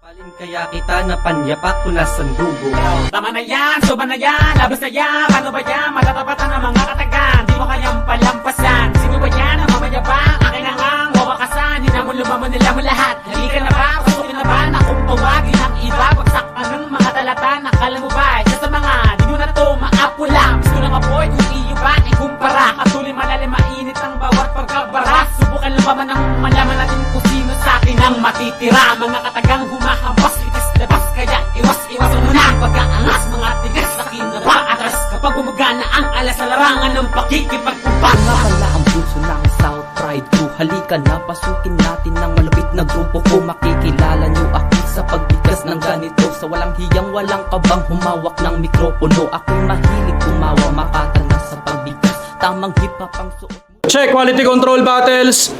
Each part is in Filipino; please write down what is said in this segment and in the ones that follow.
Palin kaya kita napanyapak ko na sandugo. Tama na yan, soba na yan, labas na yan. Paano ba yan, matatapatan ng mga katagan? Di mo kayang palampasan. Sino ba yan ang mamayabang? Akin na ngang wawakasan. Di na mo lumaman nila mo lahat. Halika na ba, pasukin na ba na kung tawagin ang iba? Bagsak ka ng mga talata. Nakala mo ba, isa sa mga di mo na to maapula. Gusto na mapoy kung iyo ba ikumpara. Patuloy malalim mainit ang bawat pagkabaras. Subukan lumaman ang malaman natin kung sino sa akin ang matitira. Mga katagang humahampas, itis labas. Kaya iwas muna pagkaangas. Mga tigas sa kinaba atras. Kapag gumagana ang alas sa larangan ng pakikipagkumpang. Nga pala ang puso ng South Pride Crew. Halika na, pasukin natin ng malapit na grupo ko. Makikilala nyo ako sa pagbigkas ng ganito. Sa walang hiyang, walang kabang humawak ng mikropono. Ako'y mahilig tumawa, makatana sa pagbigkas. Tamang hip-hop ang suot mo. Check quality control battles.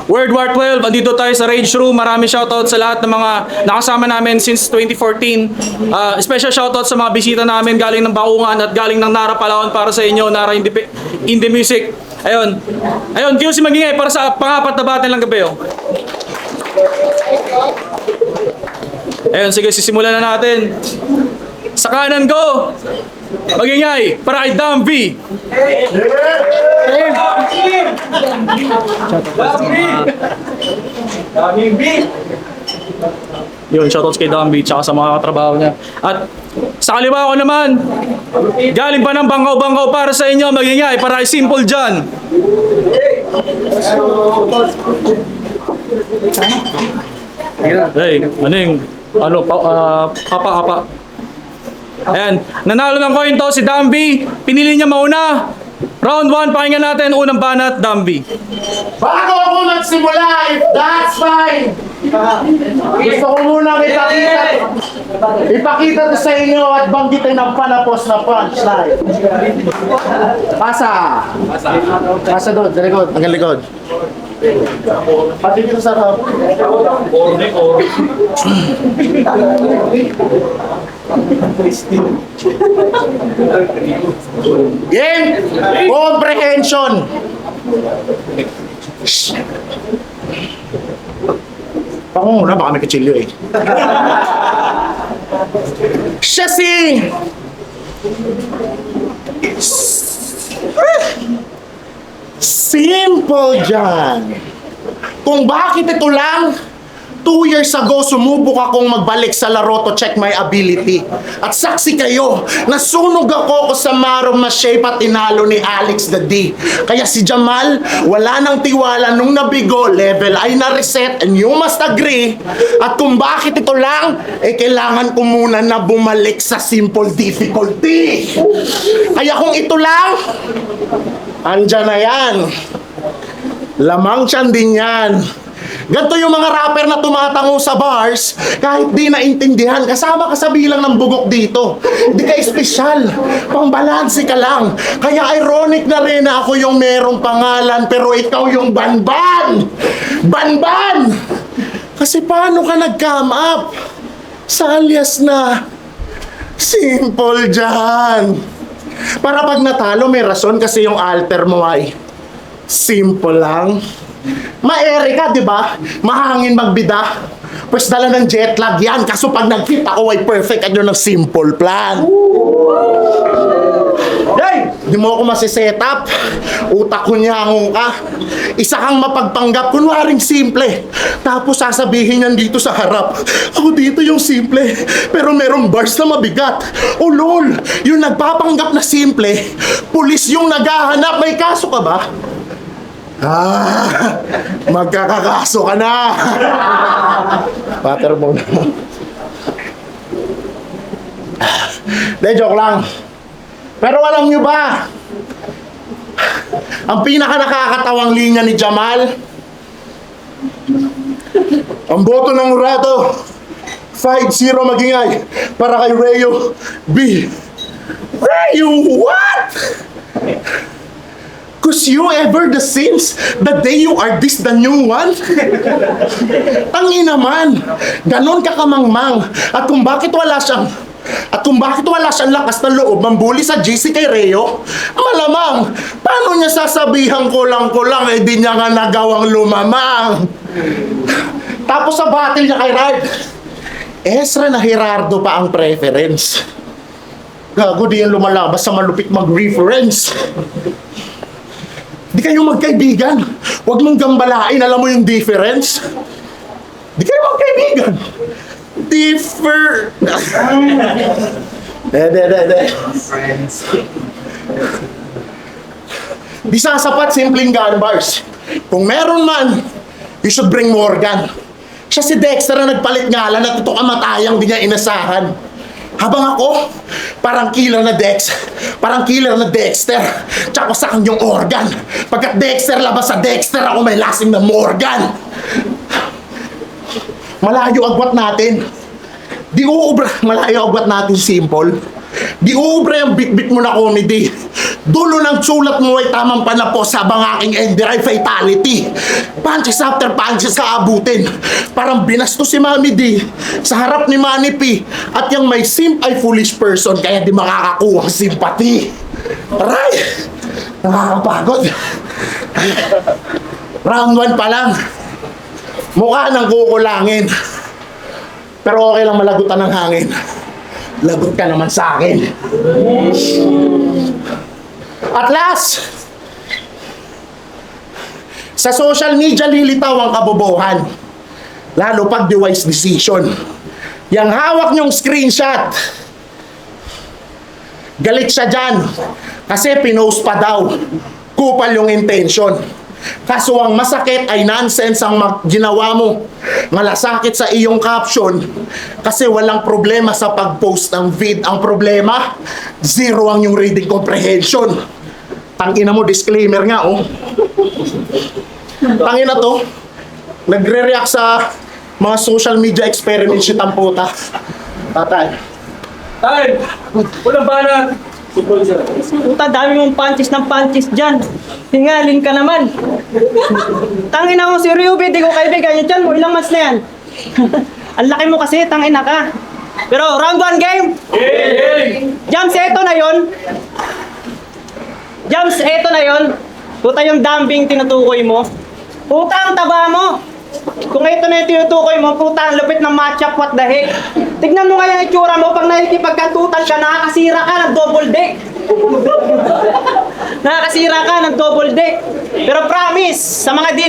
World War 12, andito tayo sa Rage Room. Marami shoutout sa lahat ng mga nakasama namin since 2014. Special shoutout sa mga bisita namin galing ng Baungan at galing ng Nara Palawan para sa inyo, Nara Indie Music. Ayun. Ayun, QC Magingay para sa pangapat na battle ng gabi. Oh. Ayun, sige, sisimulan na natin. Sa kanan ko, Magingay, para kay Dam V. Yun, shoutouts kay Dam V tsaka sa mga katrabaho niya. At sa kaliwa ko naman, galing pa ng bangkaw-bangkaw para sa inyo, Magingay, para kay Simple John. Hey, ano yung, apa. Ayan, nanalo ng coin to si Dambi. Pinili niya mauna. Round 1, pakinggan natin unang banat, Dambi. Bago ako magsimula, if that's fine, gusto ko muna ipakita to sa inyo at banggitin ng panapos na punchline. Pasa doon, sa likod, hanggang likod. Pati dito sa harap. Game! Comprehension! Shh! Ako muna, baka may kachilyo eh. Siya si... Simple John. Kung bakit ito lang, 2 years ago, sumubok akong magbalik sa laro to check my ability. At saksi kayo, nasunog ako sa Maro Mashape at tinalo ni Alex the D. Kaya si Jamal, wala nang tiwala nung nabigo, level ay na-reset, and you must agree. At kung bakit ito lang, kailangan ko muna na bumalik sa simple difficulty. Kaya kung ito lang, andyan na yan. Lamang tiyan din yan. Ganto yung mga rapper na tumatango sa bars kahit di naintindihan. Kasama ka sa bilang ng bugok dito. Di ka espesyal. Pangbalansi ka lang. Kaya ironic na rin na ako yung merong pangalan pero ikaw yung Banban. Banban! Kasi paano ka nag-come up sa alias na Simple John? Para pag natalo may rason kasi yung alter mo ay simple lang. Ma-ere ka, di ba? Mahangin magbida. Pwes dala ng jet lag yan. Kaso pag nag-fit ako ay perfect at yun ang simple plan. Hey! Di mo ako masiset-up. Utak ko niyangong ka. Isa kang mapagpanggap, kunwaring simple. Tapos sasabihin yan dito sa harap. Ako dito yung simple. Pero merong bars na mabigat. O lol, yung nagpapanggap na simple, pulis yung naghahanap. May kaso ka ba? Magkakakaso ka na. Water mo na. De, joke lang. Pero alam nyo ba, ang pinaka nakakatawang linya ni Jamal, ang boto ng Urado, 5-0 Magingay para kay Rayo B. Rayo, what? Cause you ever the since the day you are this the new one? Tangi naman, ganon ka kamangmang. At kung bakit wala siyang lakas na loob mambuli sa GC kay Reo, malamang, paano niya sasabihan ko lang, di niya nga nagawang lumamang. Tapos sa battle niya kay Rard, Ezra na Gerardo pa ang preference. Gago, di yan lumalabas sa malupit mag-reference. Di kayo magkaibigan. Huwag mong gambalain, alam mo yung difference? Di kayo magkaibigan. De. Di sasapat simpleng gun bars. Kung meron man, you should bring Morgan. Siya si Dexter na nagpalit ngalan at ito kamatayang di niya inasahan. Habang ako, parang killer na Dexter. Tsaka sa kanyang organ. Pagkat Dexter labas sa Dexter, ako may lasing na Morgan. Malayo agwat natin. Malayo agwat natin simple. Di ubra yung bit-bit mo na comedy. Dulo ng sulat mo ay tamang panapos habang aking end-drive fatality. Punches after punches ka abutin. Parang binasto si Mami D sa harap ni Manny P. At yung may simp ay foolish person kaya di makakakuha ang sympathy. Aray! Nakakapagod. Round 1 pa lang. Mukha nang kukulangin. Pero okay lang malagutan ng hangin. Lagot ka naman sa akin. At last, sa social media lilitaw ang kabobohan. Lalo pag the wise decision. Yang hawak niyong screenshot, galit siya dyan. Kasi pinost pa daw. Kupal yung intention. Kaso ang masakit ay nonsense ang ginawa mo. Malasakit sa iyong caption kasi walang problema sa pag-post ng vid. Ang problema, zero ang yung reading comprehension. Tangina mo, disclaimer nga, oh. Tangina to, nagre-react sa mga social media experiments si Tamputa. Tatay. Tay! Walang banat! Puta, dami mong punches dyan. Hingalin ka naman. Tangina mo si Ryubi, di ko kaibigan yung dyan mo. Ilang months na yan? Ang laki mo kasi, tangina ka. Pero round 1 game. Jams, eto na yon. Puta yung dumping tinutukoy mo. Puta ang taba mo. Kung ito na yung tinutukoy mo, puta ang lupit ng matchup, what the heck. Tignan mo nga yung itsura mo, pag nakikipagkantutan ka, nakakasira ka ng double deck. Nakakasira ka ng double deck. Pero promise, sa mga di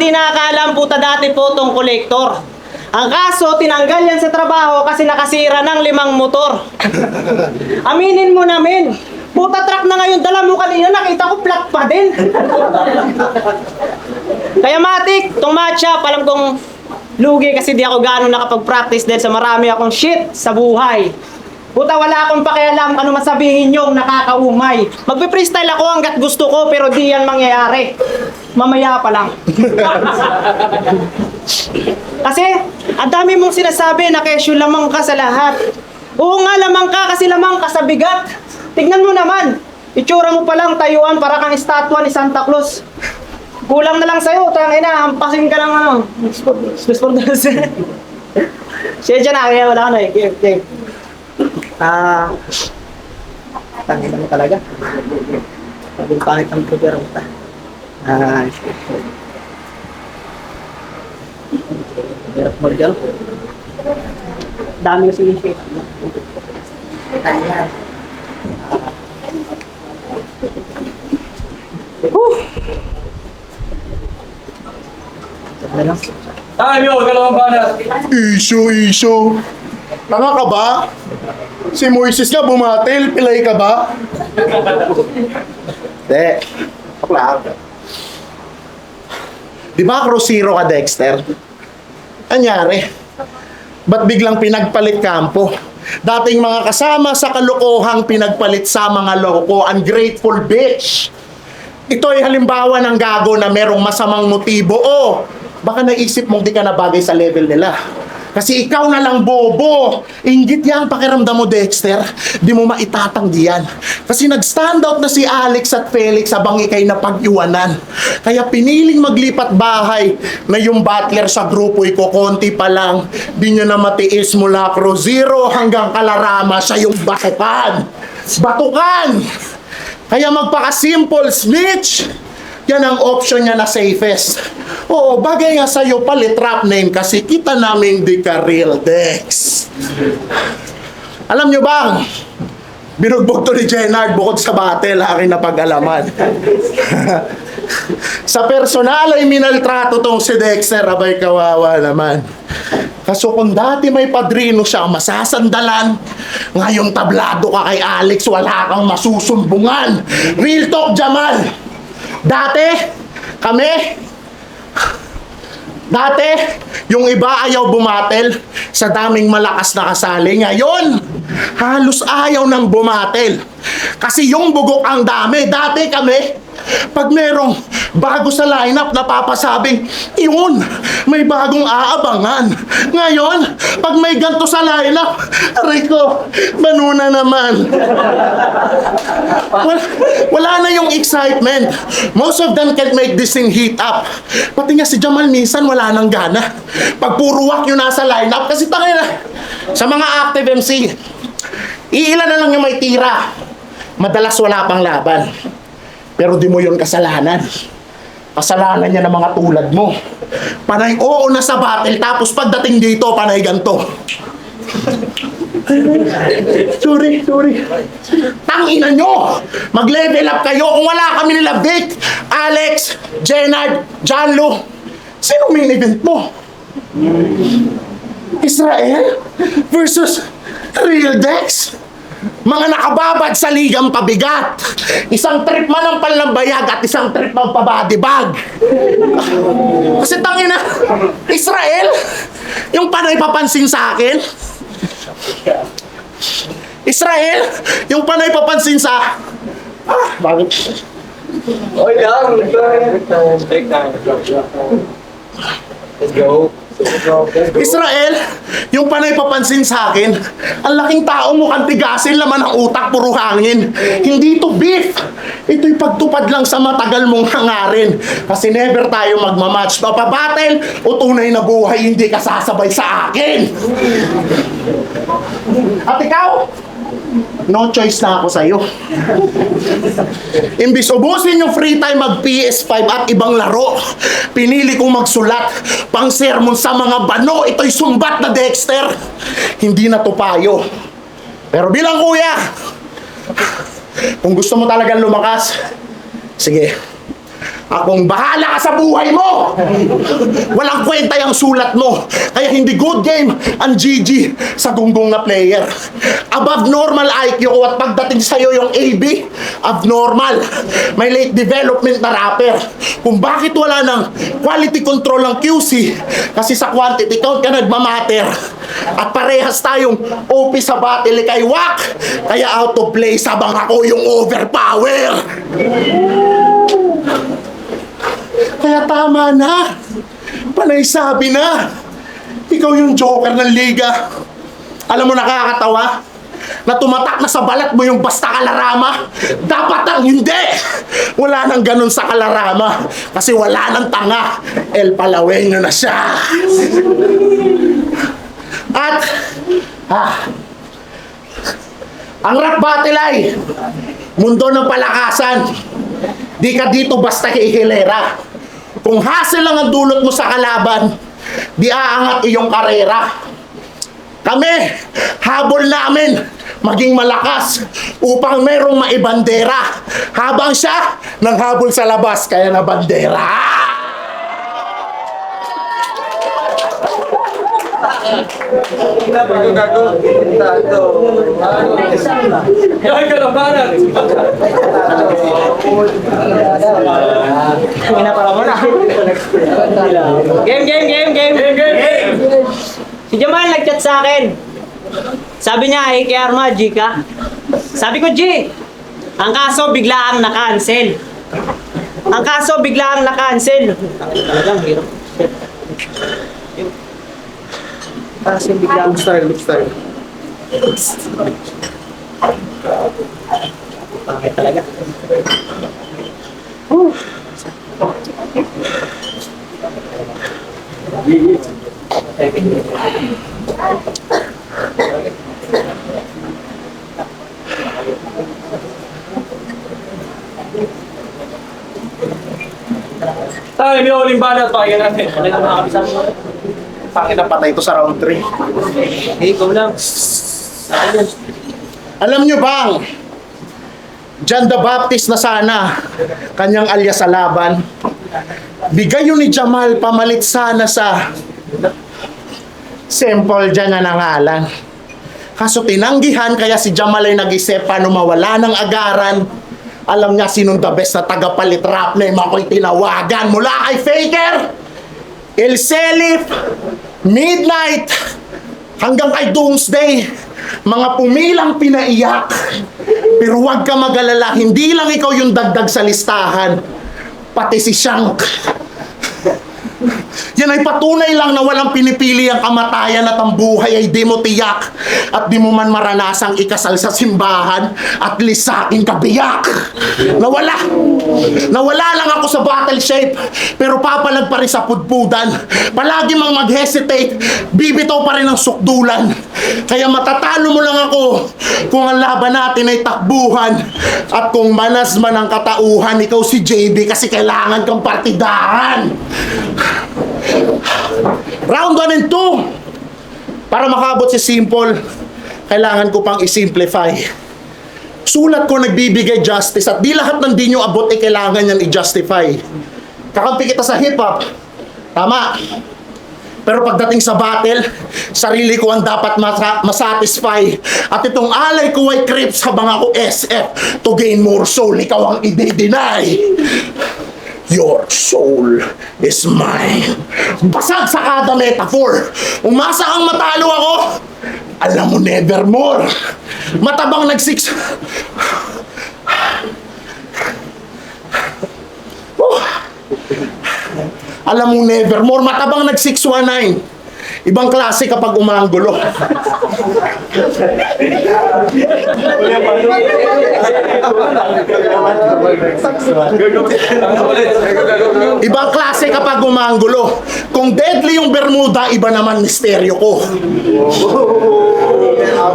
nakakaalam, puta dati po tong kolektor. Ang kaso, tinanggal yan sa trabaho kasi nakasira ng 5 motor. Aminin mo namin. Puta truck na ngayon, dala mo kanina, nakita ko flat pa din. Kaya matik, tong matchup, alam kong lugi kasi di ako gano'ng nakapag-practice dahil sa marami akong shit sa buhay. Puta, wala akong pakialam ano masabihin yung nakakaumay. Magpe-freestyle ako hanggat gusto ko pero di yan mangyayari. Mamaya pa lang. Kasi, ang dami mong sinasabi na kesyo lamang ka sa lahat. Oo nga, lamang ka kasi lamang ka sa bigat. Tignan mo naman, itsura mo palang tayuan para kang estatwa ni Santa Claus. Kulang na lang sa'yo, tangina, hampasin ka lang ano. Sport na siya. Siya dyan na, kaya wala ka na eh. Okay. Tangina mo talaga. Paging pangit ang prepare mo ta. Hirap mo dyan. Dami kasi yung shit. Ayan. Tay, Mio, huwag ka lang banat! Issue. Tanga ka ba? Si Moises nga bumatil, pilay ka ba? De, lang. Di ba krosiro ka, Dexter? Anyari? Ba't biglang pinagpalit kampo? Dating mga kasama sa kalokohang pinagpalit sa mga loko, ungrateful bitch. Ito ay halimbawa ng gago na merong masamang motibo o baka naisip mong di ka na bagay sa level nila. Kasi ikaw na lang bobo. Inggit yan pakiramdam mo, Dexter. Di mo maitatanggi yan. Kasi nag-stand out na si Alex at Felix habang ikay napag-iwanan. Kaya piniling maglipat bahay na yung butler sa grupo ko konti pa lang. Di nyo na matiis mula Pro Zero hanggang Kalarama siya yung batukan. Batukan! Kaya magpaka-simple, snitch! Yan ang option niya na safest. Oo, bagay nga sa'yo palit rap name kasi kita namin di ka real Dex. Alam nyo bang, binugbog to ni Jenard bukod sa battle, aking napag-alaman. Sa personal ay minaltrato tong si Dexter, abay kawawa naman. Kaso kung dati may padrino siya masasandalan, ngayon tablado ka kay Alex, wala kang masusumbungan. Real talk, Jamal. Dati, yung iba ayaw bumatel sa daming malakas na kasali. Ngayon, halos ayaw nang bumatel. Kasi yung bugok ang dami. Dati kami, pag merong bago sa lineup, napapasabing, yun, may bagong aabangan. Ngayon, pag may ganto sa lineup, aray ko, banuna naman. Wala na yung excitement. Most of them can't make this thing heat up. Pati nga si Jamal minsan wala nang gana. Pag puro wak yung nasa lineup, kasi tangina, sa mga active MC, iilan na lang yung may tira. Madalas wala pang laban. Pero di mo yun kasalanan. Kasalanan niya ng mga tulad mo. Panay oo na sa battle, tapos pagdating dito, panay ganto. Sorry. Tangina nyo! Mag-level up kayo. Kung wala kami nila Vic, Alex, Jenard, Janlo, sino main event mo? Israel versus Real Dex? Mga nakababad sa ligang pabigat. Isang trip man ang panlambayag at isang trip ang pabadibag. Kasi tangina, Israel, yung panay papansin sa akin. Israel, yung panay papansin sa... bakit? Take time. Let's go. Israel, yung panay papansin sa akin, ang laking tao mo kang tigasin, laman ng utak, puro hangin. Hindi to beef. Ito'y pagtupad lang sa matagal mong hangarin. Kasi never tayo magmamatch. Papabattle o tunay na buhay, hindi ka sasabay sa akin. At ikaw, no choice na ako sa'yo. Imbis ubusin yung free time mag PS5 at ibang laro, pinili kong magsulat pang sermon sa mga bano. Ito'y sumbat na Dexter. Hindi na to payo. Pero bilang kuya, kung gusto mo talagang lumakas, sige, akong bahala ka sa buhay mo. Walang kwenta yung sulat mo. Kaya hindi good game ang GG sa gunggong na player. Above normal IQ ko at pagdating sa'yo yung AB, abnormal. May late development na rapper. Kung bakit wala ng quality control ng QC, kasi sa quantity count ka nagmamatter. At parehas tayong OP sa battle kay Wak. Kaya out of place habang ako yung overpower. Kaya tama na. Panay sabi na. Ikaw yung joker ng liga. Alam mo nakakatawa? Na tumatak na sa balat mo yung basta kalarama. Dapat ang hindi. Wala nang ganun sa kalarama. Kasi wala nang tanga. El Palaweño na siya. At ang rap battle ay mundo ng palakasan. Di ka dito basta hihilera. Kung hassle lang ang dulot mo sa kalaban, di aangat iyong karera. Kami, habol namin maging malakas upang merong maibandera. Habang siya nanghabol sa labas, kaya na bandera. Game. Si Jamal nag-chat sa akin. Sabi niya, hey, kay Arma, G ka? Sabi ko, G, ang kaso biglaang na-cancel. Talagang hirap. Kasi biglaang style. Bakit talaga? Time yung uling banat, pakinggan natin. Pangin na patay ito sa round 3. Ikaw lang. Alam nyo bang, John the Baptist na sana, kanyang alias sa laban, bigay yun ni Jamal pamalit sana sa simple dyan na nangalan. Kaso tinanggihan, kaya si Jamal ay nag-isip paano mawala ng agaran. Alam niya sinong the best na tagapalit rap name ako'y tinawagan mula kay Faker, El Selif, Midnight, hanggang kay Doomsday. Mga pumilang pinaiyak. Pero huwag ka mag-alala, hindi lang ikaw yung dagdag sa listahan, pati si Shank. Yan ay patunay lang na walang pinipili ang kamatayan at ang buhay ay di mo tiyak at di mo man maranasang ikasal sa simbahan at least sa aking kabiyak. Nawala lang ako sa battle shape pero papalag pa rin sa pudpudan. Palagi mang mag-hesitate, bibitaw pa rin ang sukdulan. Kaya matatalo mo lang ako kung ang laban natin ay takbuhan at kung manas man ang katauhan, ikaw si JB kasi kailangan kang partidahan. Round 1 and 2. Para makabot si Simple, kailangan ko pang i-simplify. Sulat ko nagbibigay justice at di lahat ng di nyo abot ay kailangan yan i-justify. Kakampi kita sa hip-hop, tama. Pero pagdating sa battle, sarili ko ang dapat masatisfy. At itong alay ko ay crips habang ako SF. To gain more soul, ikaw ang i-deny. Your soul is mine. Basag sa kada metaphor. Umasa kang matalo ako. Alam mo, nevermore. Matabang nag-6. Alam mo, nevermore. Matabang nag-619. Ibang klase kapag umanggulo. Ibang klase kapag umanggulo. Kung deadly yung Bermuda, iba naman misteryo ko.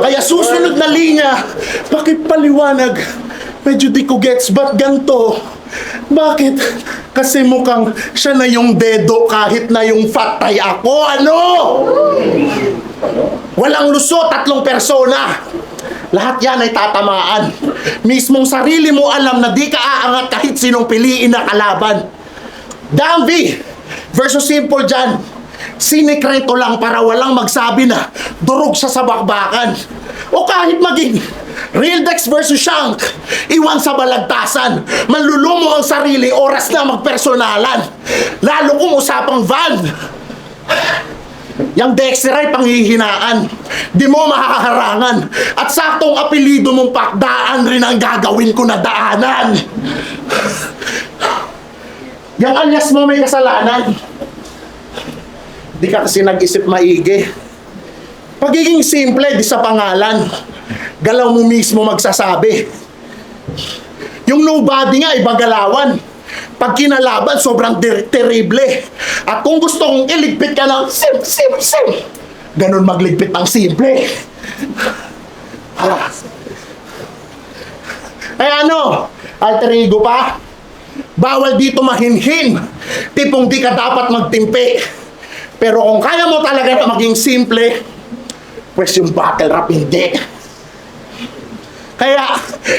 Kaya susunod na linya, bakit paliwanag? Medyo di ko gets, ba't ganito? Bakit? Kasi mukhang siya na yung dedo kahit na yung fatay ako. Ano? Walang lusot, 3 persona. Lahat yan ay tatamaan. Mismong sarili mo alam na di ka aangat kahit sinong piliin na kalaban. Dambi versus Simple dyan. Sinikreto lang para walang magsabi na durog siya sa bakbakan. O kahit maging Real Dex versus Shank, iwan sa balagtasan. Manlulumo ang sarili, oras na magpersonalan. Lalo kung usapang van. Yang Dexter ay panghihinaan. Di mo makakaharangan. At saktong apelido mong pakdaan rin ang gagawin ko na daanan. Yang alias mo may kasalanan. Di ka kasi nag-isip maigi. Pagiging simple, di sa pangalan. Galaw mo mismo magsasabi. Yung nobody nga, iba galawan. Pag kinalaban, sobrang terrible. At kung gusto kong iligpit ka ng sim, ganun magligpit ng simple. Ay ano, alter ego pa? Bawal dito mahinhin. Tipong di ka dapat magtimpi. Pero kung kaya mo talaga na maging simple, pues yung battle rap hindi. Kaya,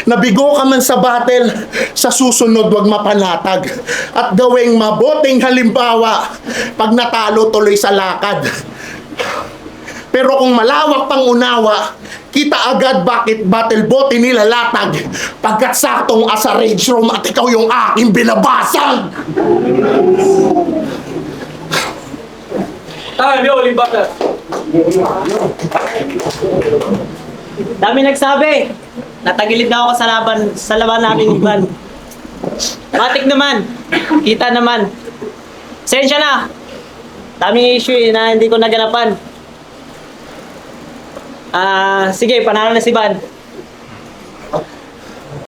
nabigo ka man sa battle, sa susunod wag mapanatag. At gawing mabuting halimbawa, pag natalo tuloy sa lakad. Pero kung malawak pang unawa, kita agad bakit battle bote nilalatag. Pagkat saktong asa rage room at ikaw yung aking binabasag. Time yung uling banat. Dami nagsabi, natagilid na ako sa laban namin Iban. Matik naman, kita naman. Sensya na, daming issue na hindi ko naganapan. Sige, panalo na si Van.